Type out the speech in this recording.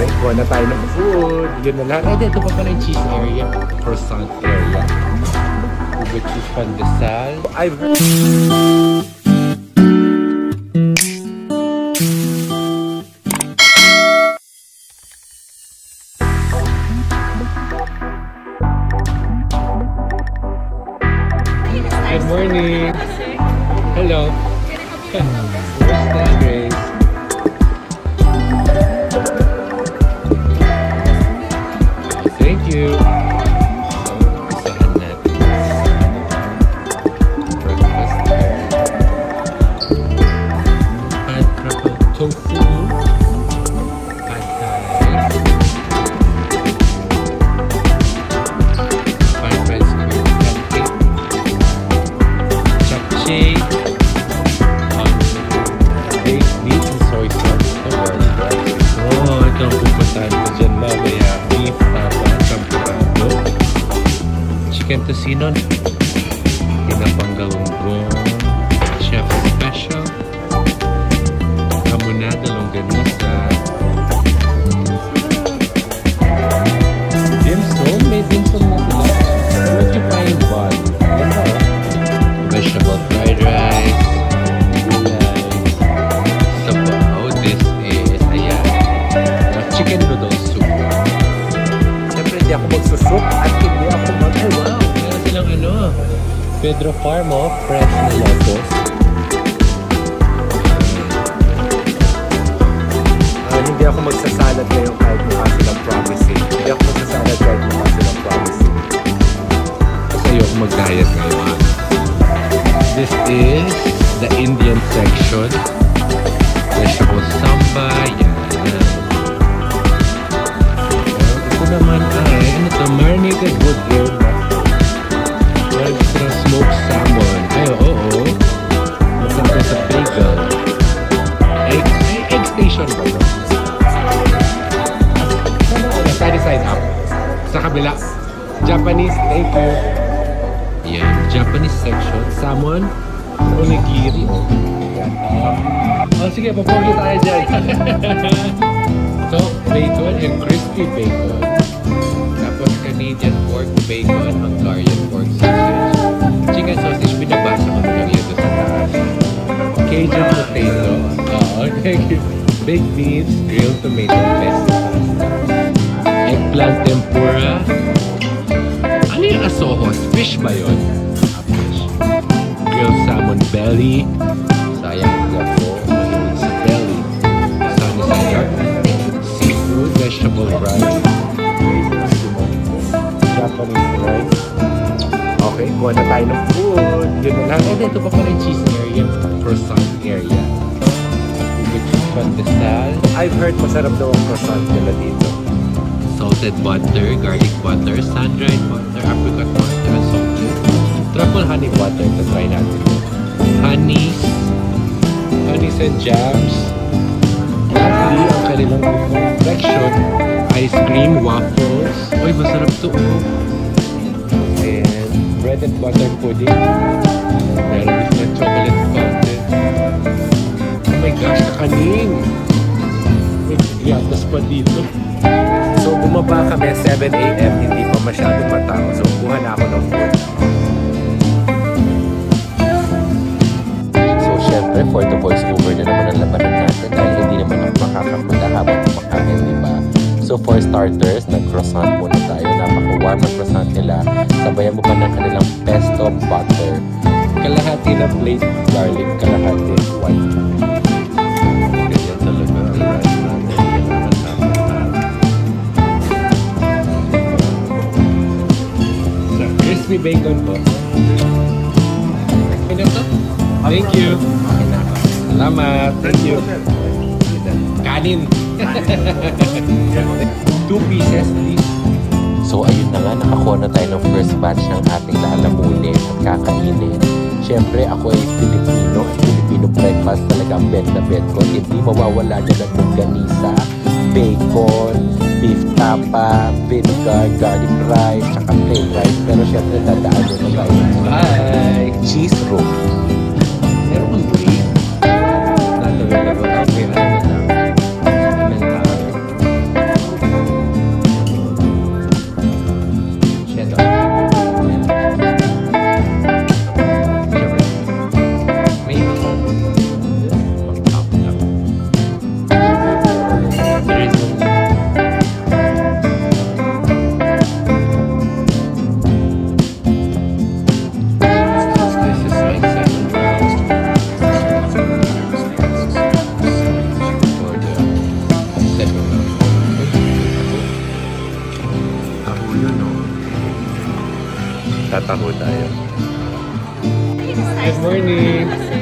Okay, kuha na tayo ng food. Yun na lang. Dito pa pala yung cheese area. Croissant area. With cheese pandesal. I've heard... Good morning. Hello. Kumusta, Grace? Thank you. Isahan natin. Breakfast. Pad truffle tofu. Pad thai. Fried rice cream pancake. Japchae. Baked meat and soy sauce. Oh, ito ang pupuntahan ko dyan mamaya. Beef tapa, champurrado. Chicken tocino. Pinapanggang gong. Chef special. Hamonada, longganisa. Dim sum? May dim sum na sila. What you find, Bob? Vegetable fried rice. Chicken noodle soup. Siyempre, hindi ako magsusoup at hindi ako ay wow! Meron silang Pedro Farmo, fresh na lettuce. Hindi ako magsasalad ngayon kahit mukha silang promising. Hindi ako magsasalad kahit mukha silang promising. Kasi ayoko mag-diet ngayon. This is the Indian section. Vegetable samba, yan. Naman ay marinated wood ear extra smoked salmon. Ay, oo. Masarap sa bagel. Egg station ba ito? Side up. Sa kabila. Japanese, thank you. Yan, Japanese section. Salmon, onigiri. Sige, papogi tayo dyan. So, bacon and crispy bacon. Tapos Canadian pork bacon, Hungarian pork sausage. Chicken sausage, binabasa ko na lang ito sa taas. Cajun potato. Thank you. Baked beans, grilled tomato pesto pasta. Eggplant tempura. Ano yung asohos? Fish ba yun? Fish. Grilled salmon belly. Sayang nga po. Mahilig sa belly. Sunny side up. Vegetable rice. Japanese rice. Okay, kuha na tayo ng food. Yun na lang. Dito pa pala yung cheese area. Croissant area. With cheese pandesal. I've heard masarap daw ang croissant nila dito. Salted butter, garlic butter, sun-dried butter, apricot butter, salted. Truffle honey butter. Ito try natin. Honeys and jams. Lastly, ang kanilang section, ice cream, waffles. Uy, masarap to. And bread and butter pudding. Meron din na chocolate fountain. Oh my gosh, kakaning! May gatas pa dito. So, bumaba kami 7 AM, hindi pa masyadong matao. So, kuha na ako ng food. So, syempre, for the voice over na naman ang labanan natin dahil hindi naman ako makakapunta habang kumakain, diba? So, for starters, nag-croissant muna tayo. Napaka-warm ang croissant nila. Sabayan mo pa ng kanilang pesto butter. Kalahati na plate garlic, kalahati white. Ganyan talaga ang rice natin. Kailangan natin sa crispy bacon po. Ano to? Thank you. Salamat. Thank you. Kanin. 2 pieces, please. So, ayun na nga. Nakakuha na tayo ng first batch ng ating lalamunin at kakainin. Siyempre, ako ay Filipino. Filipino breakfast talaga ang bed na bed ko. Hindi mawawala dyan ang longganisa, bacon, beef tapa, vinegar, garlic rice, tsaka plain rice. Pero siyempre, dadaan nyo na tayo. Bye! Cheese roll. Meron kang green. Not available. Okay, ano na lang. Tataho tayo. Good morning!